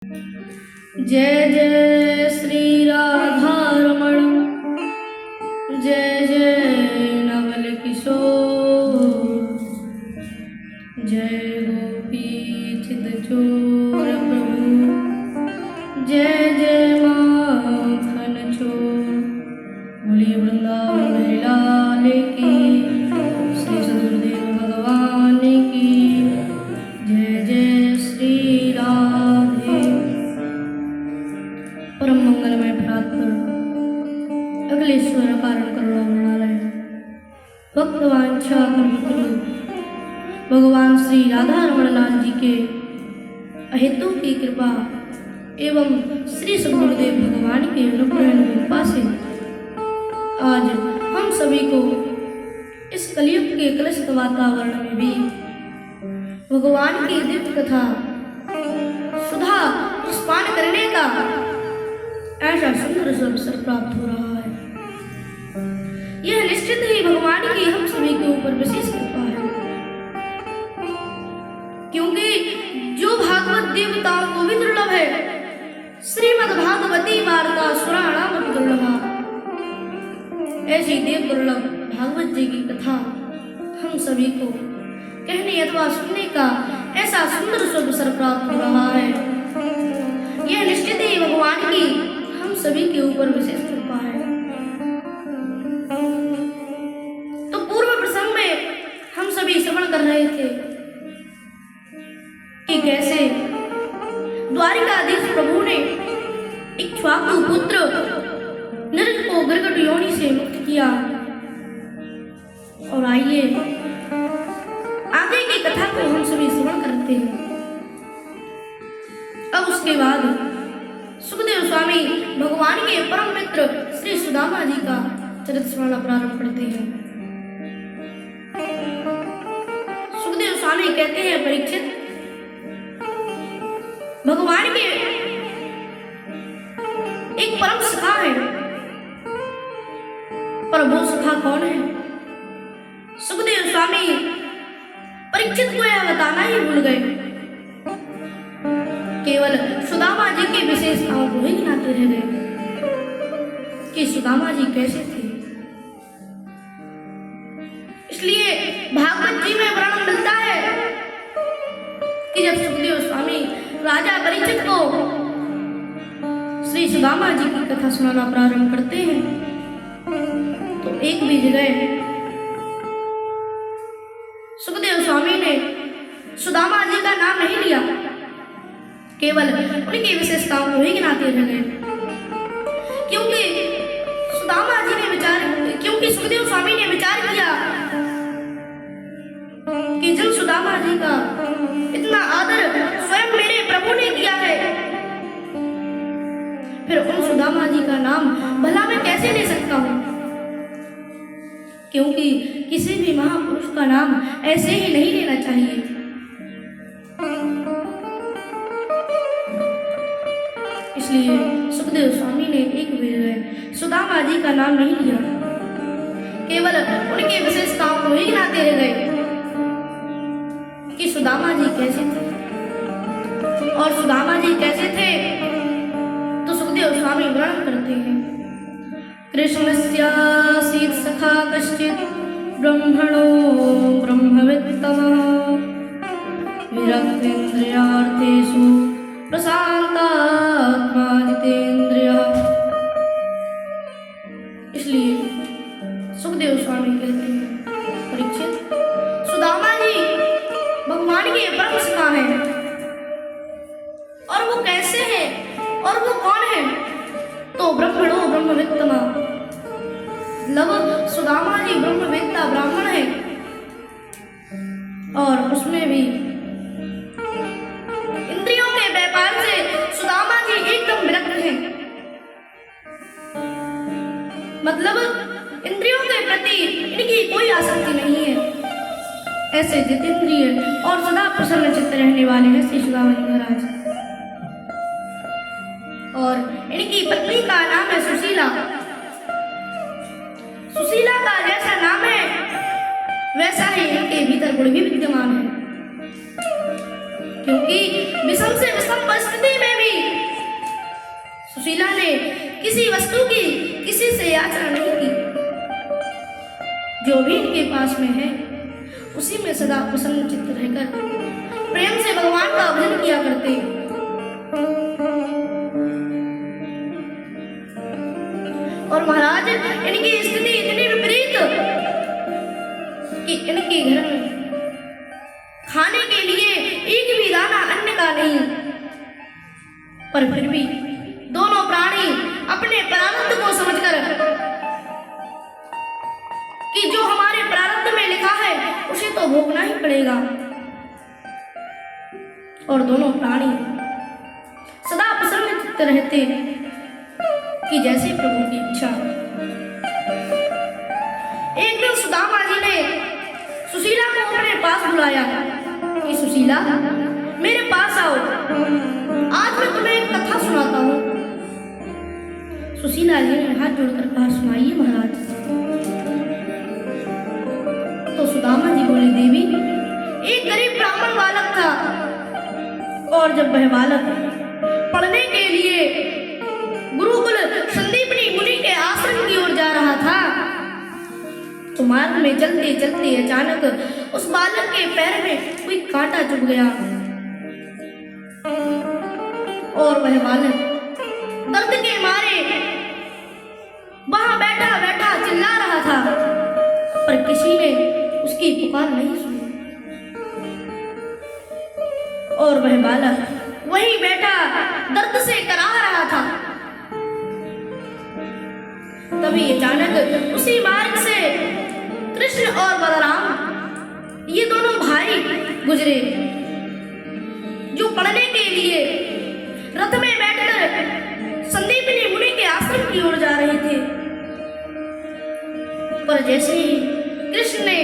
जय जय श्री राधा रमण, जय जय नवल किशोर, जय गोपी चित चोर प्रभु, जय जय माखन चोर। बोलिए वृंदावन बिहारी लाल की, श्री सद्गुरुदेव भगवान की जय। जय श्री राधे। परम मंगलमय प्रार्थना अखिलेश्वर कारण करुणा मृणालय भक्तवांछा कल्पतरु भगवान श्री राधा रमण लाल जी के अहेतु की कृपा एवं श्री सद्गुरुदेव भगवान के अनुग्रह कृपा से आज हम सभी को इस कलयुग के कलुषित वातावरण में भी भगवान की दिव्य कथा सुधा पान करने का ऐसा सुंदर अवसर प्राप्त हो रहा है। यह निश्चित ही भगवान की हम सभी के ऊपर विशेष कृपा है, क्योंकि जो भागवत देवताओं को भी दुर्लभ है, श्रीमद् भागवती वार्ता सुराणामपि दुर्लभा, ऐसी देव दुर्लभ भागवत जी की कथा हम सभी को कहने अथवा सुनने का ऐसा सुंदर अवसर प्राप्त हो रहा है। यह निश्चित ही भगवान की हम सभी के ऊपर विशेष कृपा है। तो पूर्व प्रसंग में हम सभी श्रवण कर रहे थे कि कैसे द्वारिकाधीश प्रभु ने इक्ष्वाकु पुत्र नृग को गिरगट योनि से मुक्त किया। और आइए आगे की कथा को हम सभी श्रवण करते हैं। अब उसके बाद सुखदेव स्वामी भगवान के परम मित्र श्री सुदामा जी का चरित्र स्मरण प्रारंभ करते हैं। सुखदेव स्वामी कहते हैं, परीक्षित, भगवान के एक परम सखा है, पर वो सखा कौन है? सुखदेव स्वामी परीक्षित को यह बताना ही भूल गए, केवल सुदामा जी की विशेषताओं को ही गिनाते रह गए कि सुदामा जी कैसे थे। इसलिए भागवत जी में वर्णन मिलता है कि जब सुखदेव स्वामी राजा परीक्षित को श्री सुदामा जी की कथा सुनाना प्रारंभ करते हैं, तो एक भी जगह सुखदेव स्वामी ने सुदामा जी का नाम नहीं लिया, केवल उनकी विशेषताओं को ही गिनाते रह गए। क्योंकि सुखदेव स्वामी ने विचार किया कि जिन सुदामा जी का इतना आदर स्वयं मेरे प्रभु ने किया है, फिर उन सुदामा जी का नाम भला मैं कैसे ले सकता हूं? क्योंकि किसी भी महापुरुष का नाम ऐसे ही नहीं लेना चाहिए। इसलिए सुखदेव स्वामी ने एक भी सुदामा जी का नाम नहीं लिया, केवल उनकी विशेषताओं को ही गिनाते रह गए कि सुदामा जी कैसे थे। और सुदामा जी कैसे थे तो सुखदेव स्वामी वर्णन करते हैं, कृष्णस्यासीत् सखा कश्चित् ब्रह्मणो ब्रह्मवित्तमः विरक्तेन्द्रियार्थेषु प्रशांतात्मा जितेन्द्रियः। इसलिए सुखदेव स्वामी कहते हैं, परीक्षित, सुदामा जी भगवान के परम सखा हैं। और वो कैसे हैं और वो कौन है? तो ब्रह्मणो ब्रह्मवित्तमः, मतलब सुदामा जी ब्रह्मवेत्ता ब्राह्मण है, और उसमें भी इंद्रियों के व्यापार से सुदामा जी एकदम विरक्त हैं। मतलब इंद्रियों के प्रति इनकी कोई आसक्ति नहीं है। ऐसे जितेंद्रिय और सदा प्रसन्न चित्त रहने वाले हैं श्री सुदामा जी महाराज। और इनकी पत्नी का नाम है सुशीला। सुशीला का जैसा नाम है वैसा ही इनके भीतर गुण भी विद्यमान है, क्योंकि विषम से विषम परिस्थिति में भी सुशीला ने किसी वस्तु की किसी से याचना नहीं की। जो भी इनके पास में है उसी में सदा प्रसन्न चित्त रहकर प्रेम से भगवान का भजन किया करते। और महाराज इनकी स्थिति इतनी विपरीत कि इनके घर में खाने के लिए एक भी दाना अन्न का नहीं, पर फिर भी दोनों प्राणी अपने प्रारब्ध को समझकर कि जो हमारे प्रारब्ध में लिखा है उसे तो भोगना ही पड़ेगा, और दोनों प्राणी सदा प्रसन्न चित्त रहते कि जैसे प्रभु की इच्छा। एक दिन सुदामा जी ने सुशीला को अपने पास बुलाया कि सुशीला मेरे पास आओ, आज मैं तुम्हें एक कथा सुनाता हूँ। सुशीला जी ने हाथ जोड़कर कहा, सुनाइए महाराज। तो सुदामा जी बोले, देवी एक गरीब ब्राह्मण बालक था, और जब वह बालक पढ़ने के लिए गुरुकुल संदीपनी मुनि के आश्रम की ओर जा रहा था तो मार्ग में चलते चलते अचानक उस बालक के पैर में कोई कांटा चुभ गया, और वह बालक दर्द के मारे वहां बैठा बैठा चिल्ला रहा था, पर किसी ने उसकी पुकार नहीं सुनी। और वह बालक वहीं बैठा दर्द से कराह रहा था। तभी अचानक उसी मार्ग से कृष्ण और बलराम, ये दोनों भाई गुजरे, जो पढ़ने के लिए रथ में बैठकर संदीपनी मुनि के आश्रम की ओर जा रहे थे। पर जैसे ही कृष्ण ने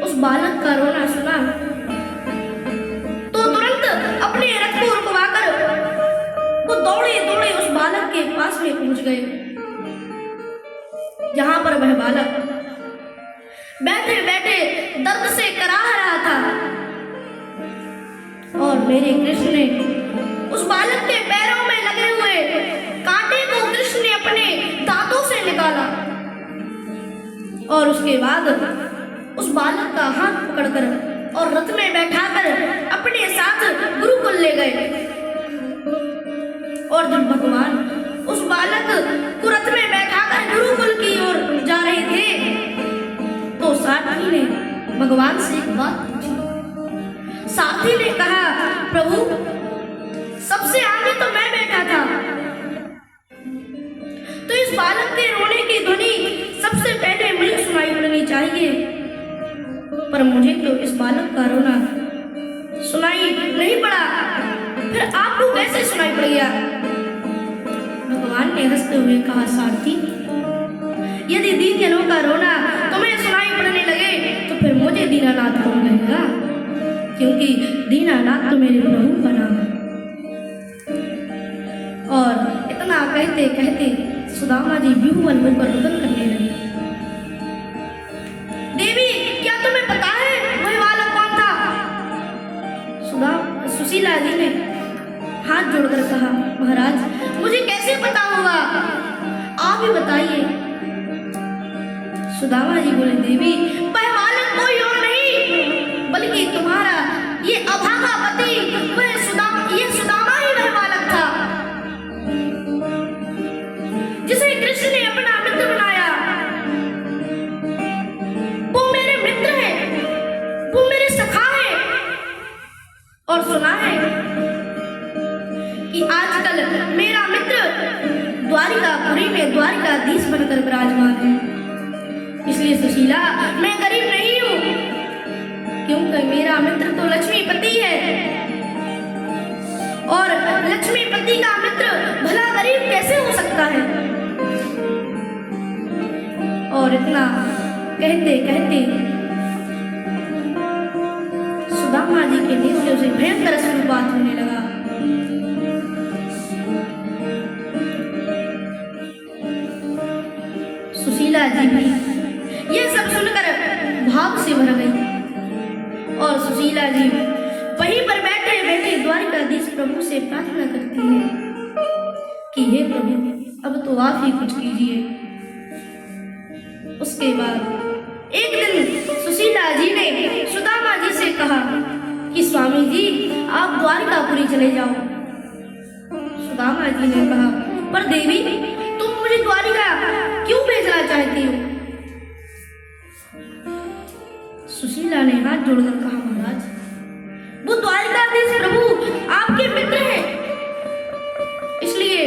उस बालक का रोना सुना तो तुरंत अपने रथ को रुकवाकर वो दौड़े दौड़े उस बालक के पास में पहुंच गए, जहां पर वह बालक बैठे बैठे दर्द से कराह रहा था। और मेरे कृष्ण ने उस बालक के पैरों में लगे हुए कांटे को कृष्ण ने अपने दांतों से निकाला, और उसके बाद उस बालक का हाथ पकड़कर और रथ में बैठाकर अपने साथ गुरुकुल ले गए। और जब भगवान उस बालक को रथ में बैठाकर गुरुकुल की ओर जा रहे थे तो सारथी ने भगवान से एक बात पूछी। सारथी ने कहा, प्रभु सबसे आगे तो मैं बैठा था, तो इस बालक के रोने की ध्वनि सबसे पहले मुझे सुनाई पड़नी चाहिए, पर मुझे तो इस बालक का रोना सुनाई नहीं पड़ा, फिर आपको कैसे सुनाई पड़ गया? भगवान ने हंसते हुए कहा, सारथी यदि दीनजनों का रोना तुम्हें सुनाई पड़ने लगे तो फिर मुझे दीनानाथ कौन कहेगा, क्योंकि दीनानाथ तो मेरे प्रभु का नाम है। और इतना कहते कहते सुदामा जी व्यूहबल होकर रुदन करने लगे। देवी क्या तुम्हें पता है वह बालक कौन था? सुशीला जी ने हाथ जोड़कर कहा, महाराज मुझे कैसे पता होगा, आप ही बताइए। सुदामा जी बोले, देवी वह बालक कोई और नहीं बल्कि तुम्हारा ये अभागा पति ये सुदामा ही वह बालक था, जिसे कृष्ण ने अपना मित्र बनाया। वो मेरे मित्र है, वो मेरे सखा है, और सुना है कि आजकल मेरा मित्र द्वारिकापुरी में द्वारिकाधीश बनकर विराजमान है। इसलिए सुशीला मैं गरीब नहीं हूं, क्योंकि मेरा मित्र तो लक्ष्मीपति है, और लक्ष्मीपति का मित्र भला गरीब कैसे हो सकता है? और इतना कहते कहते सुदामा जी के नेत्रों से भयंकर अश्रुपात होने लगा। सुशीला जी भी ये सब सुनकर भाव से भर गई, और सुशीला जी वहीं पर बैठे बैठे बैठे द्वारिकाधीश प्रभु से प्रार्थना करती है कि हे प्रभु, अब तो आप ही कुछ कीजिए। उसके बाद एक दिन सुशीला जी ने सुदामा जी से कहा कि स्वामी जी, आप द्वारिकापुरी चले जाओ। सुदामा जी ने कहा, पर देवी, तुम मुझे द्वारिका क्यों भेजना चाहती हो? सुशीला ने हाथ जोड़कर कहा, महाराज, वो द्वारिकाधीश प्रभु आपके मित्र हैं, इसलिए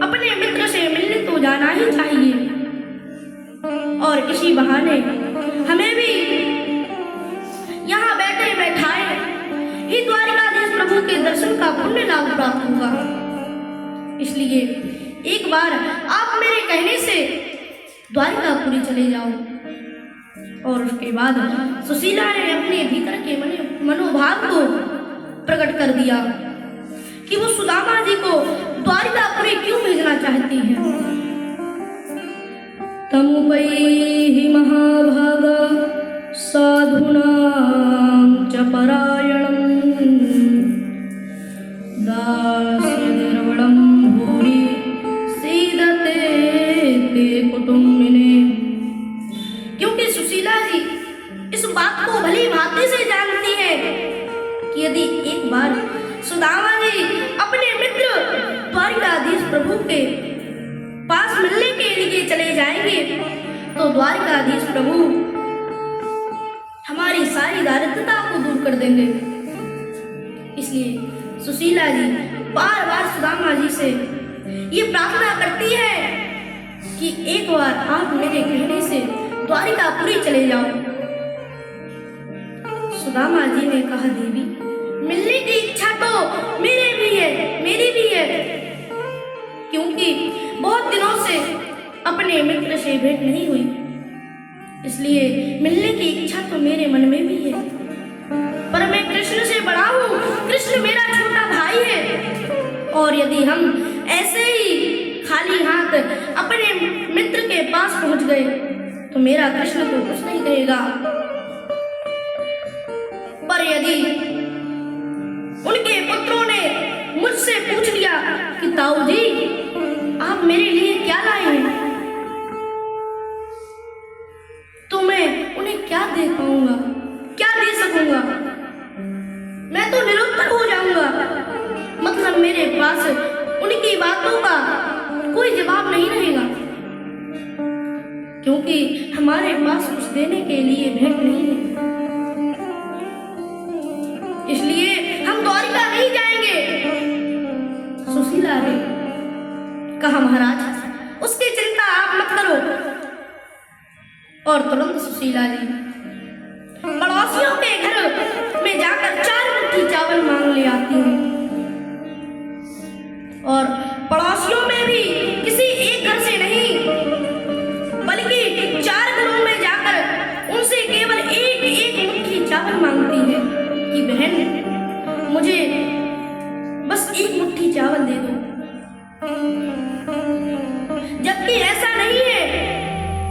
अपने मित्र से मिलने तो जाना ही चाहिए, और इसी बहाने हमें भी यहाँ बैठे बैठाए ही द्वारिकाधीश प्रभु के दर्शन का पुण्य लाभ प्राप्त होगा। इसलिए एक बार आप मेरे कहने से द्वारिकापुरी चले जाओ। और उसके बाद सुशीला ने अपने भीतर के मनोभाव को प्रकट कर दिया कि वो सुदामा जी को द्वारिकापुरी क्यों भेजना चाहती है। तमुपैहि महाभागा साधूनां च परायणं दास्यनिर्वणं भूरि सीदते ते कुटुम्बिने। क्योंकि सुशीला जी इस बात को भली भांति से जानती है कि यदि एक बार सुदामा जी अपने मित्र द्वारिकाधीश प्रभु के पास मिलने के लिए चले जाएंगे तो द्वारिकाधीश प्रभु हमारी सारी दारिद्रता को दूर कर देंगे। इसलिए सुशीला जी बार बार सुदामा जी से ये प्रार्थना करती है कि एक बार आप मेरे कहने से द्वारिकापुरी चले जाओ। सुदामा जी ने कहा, देवी, मिलने की इच्छा तो मेरी भी है, क्योंकि बहुत दिनों से अपने मित्र से भेंट नहीं हुई, इसलिए मिलने की इच्छा तो मेरे मन में भी है। पर मैं कृष्ण से बड़ा हूँ, कृष्ण मेरा छोटा भाई है, और यदि हम ऐसे ही खाली हाथ अपने मित्र के पास पहुंच गए तो मेरा कृष्ण तो कुछ नहीं कहेगा। पर यदि उनके पुत्रों ने मुझसे पूछ लिया कि ताऊ जी, आप मेरे लिए क्या लाए हैं, तो मैं उन्हें क्या दे पाऊंगा, क्या दे सकूंगा? मैं तो निरुत्तर हो जाऊंगा। मतलब मेरे पास उनकी बातों का कोई जवाब नहीं रहेगा, क्योंकि हमारे पास कुछ देने के लिए भेंट नहीं है। इसलिए हम द्वारिका नहीं जाएंगे। सुशीला ने कहा, महाराज, उसकी चिंता आप मत करो। और तुरंत सुशीला जी पड़ोसियों के घर में जाकर 4 मुट्ठी चावल मांग ले आती हैं, और पड़ोसियों में भी किसी एक घर से नहीं बल्कि 4 घरों में जाकर उनसे केवल एक मुट्ठी चावल मांगती है कि बहन, मुझे बस 1 मुट्ठी चावल दे दो। जबकि ऐसा नहीं है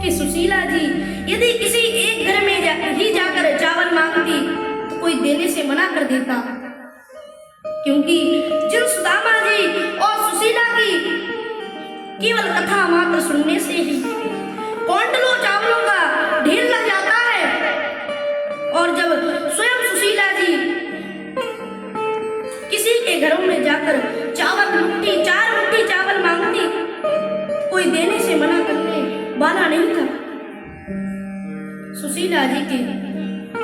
कि सुशीला जी यदि किसी एक घर में ही जाकर चावल मांगती तो कोई देने से मना कर देता, क्योंकि जिन सुदामा जी और सुशीला की केवल कथा मात्र सुनने से ही क्विंटलों चावलों का ढेर लग जाता है, और जब स्वयं सुशीला जी किसी के घरों में जाकर 4 मुट्ठी चावल मांगती, कोई देने से मना करने वाला नहीं था। सुशीला जी के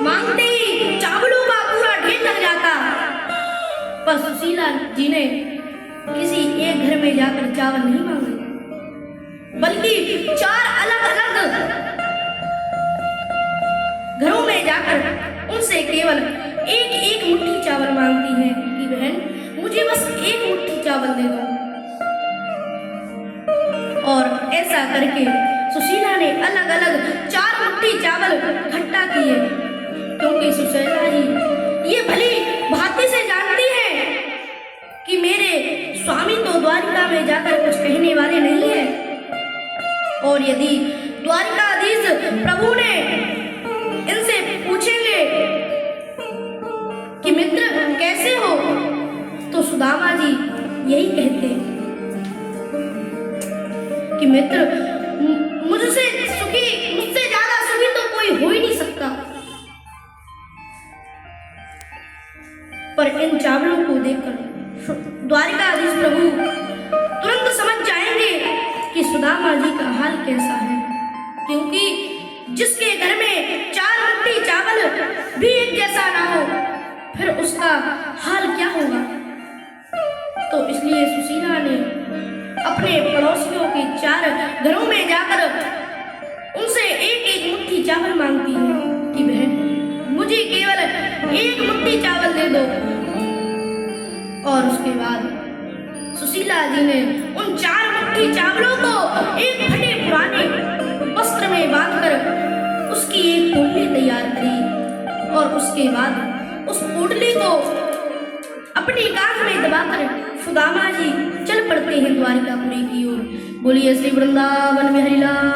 मांगते ही चावलों का पूरा ढेर लग जाता, पर सुशीला जी ने किसी एक घर में जाकर चावल नहीं मांगे, बल्कि 4 अलग-अलग घरों में जाकर उनसे केवल एक मुट्ठी चावल मांगती है कि बहन, मुझे बस 1 मुट्ठी चावल दे दो। और ऐसा करके सुशीला ने अलग-अलग 4 मुट्ठी चावल इकट्ठा किए, क्योंकि सुशीला जी ये भली भांति से जानती है कि मेरे स्वामी तो द्वारिका में जाकर कुछ कहने वाले नहीं है, और यदि द्वारिकाधीश प्रभु ने इनसे पूछेंगे कि मित्र कैसे हो, सुदामा जी यही कहते कि मित्र, मुझसे ज्यादा सुखी तो कोई हो ही नहीं सकता। पर इन चावलों को देखकर द्वारिकाधीश प्रभु तुरंत समझ जाएंगे कि सुदामा जी का हाल कैसा है, क्योंकि जिसके घर में 4 मुट्ठी चावल भी एक जैसा ना हो, फिर उसका हाल क्या होगा। तो इसलिए सुशीला ने अपने पड़ोसियों के 4 घरों में जाकर उनसे एक एक मुट्ठी चावल मांगती है कि बहन, मुझे केवल एक मुट्ठी चावल दे दो। और उसके बाद सुशीला जी ने उन 4 मुट्ठी चावलों को एक फटे पुराने वस्त्र में बांधकर उसकी एक पोटली तैयार करी, और उसके बाद उस पोटली को अपने कांध में दबाकर सुदामा जी चल पड़ते हैं द्वारिकापुरी की ओर। बोलिए श्री वृंदावन बिहारी लाल